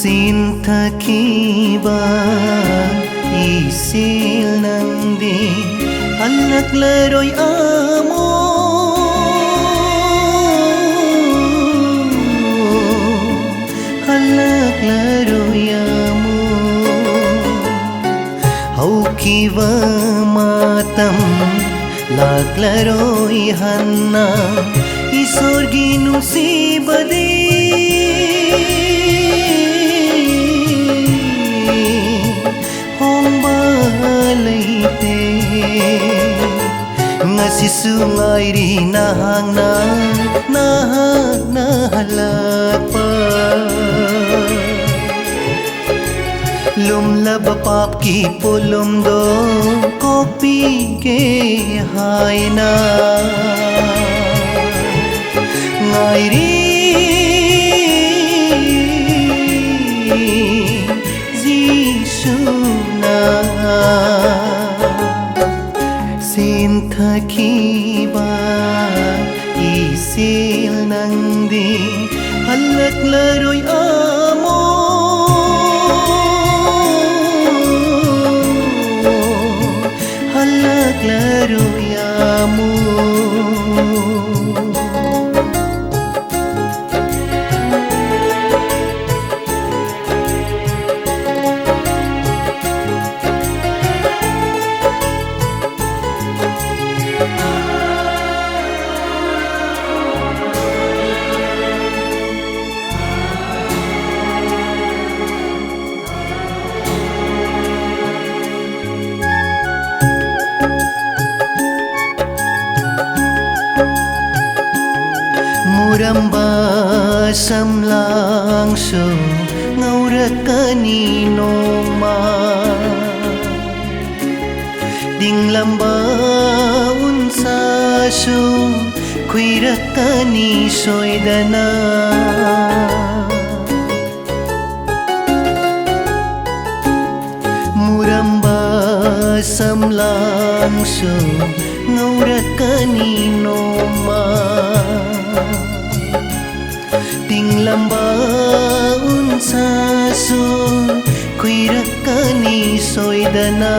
Sintakiba isil ng di alak laro'y amo alak laro'y amo haukiwa matam lak laro'y hanna isorginu si badi Ngasisungay rin nahang nahalat pa Lumlabapap ki pulumdo kopi ke hai na Ngay rin zisuna Sintakiba isil ng di halak laro'y amo halak laro'y amo Murambasam langso ngaurat kanino ma Dinglambaun saso kuirat kani soydana Murambasam langso ngaurat kanino ma Tinglambaun saso kuirat kani soydana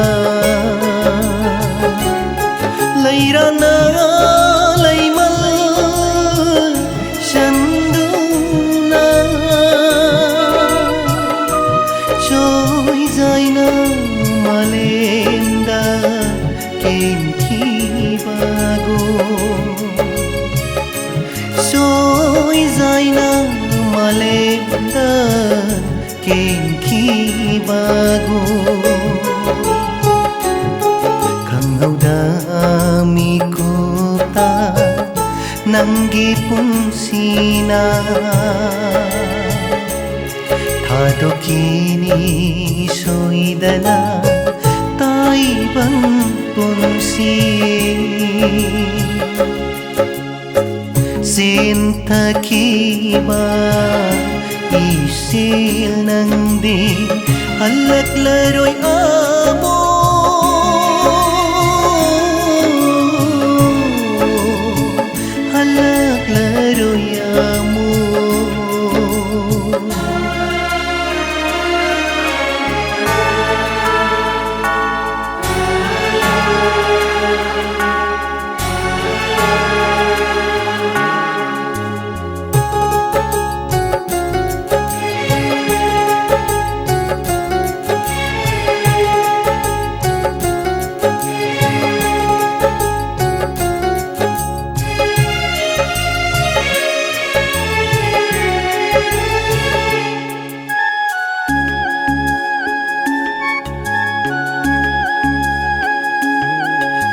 Layrana laymal shanduna Choy zaina malenda kenki bago Choy zaina malenda kenki bago Kangau dami kota nanggipun sina Tado kini soydana taibang punsi Sintakiba isil ng di halak laro'y amo halak laro'y amo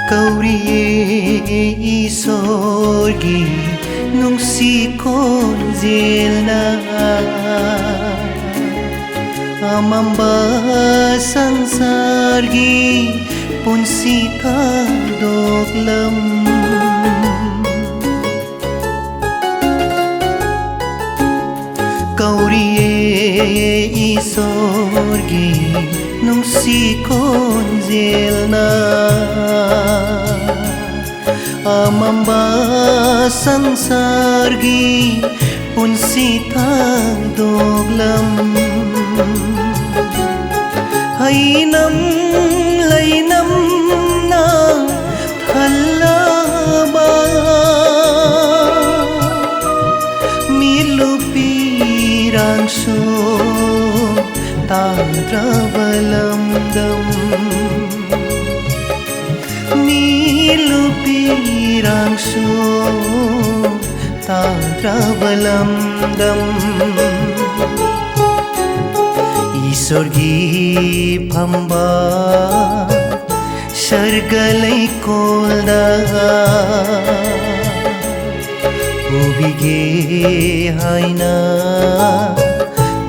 Kauriye isorgi nung sikon zilna Amambasang sargi punsita doklam Kauriye isorgi nung sikon zilna Amambasang sargi punsita doklam tadrabalamdam nilupirangso tadrabalamdam Isorgi phamba sargalai kolda ubige haina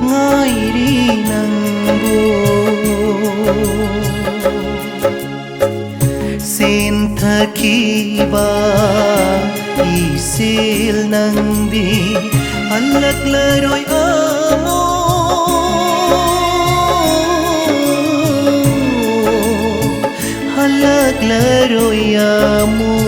ngairi nangbo senthakiba isil nangdi alaklaroi amo alaklaroi amo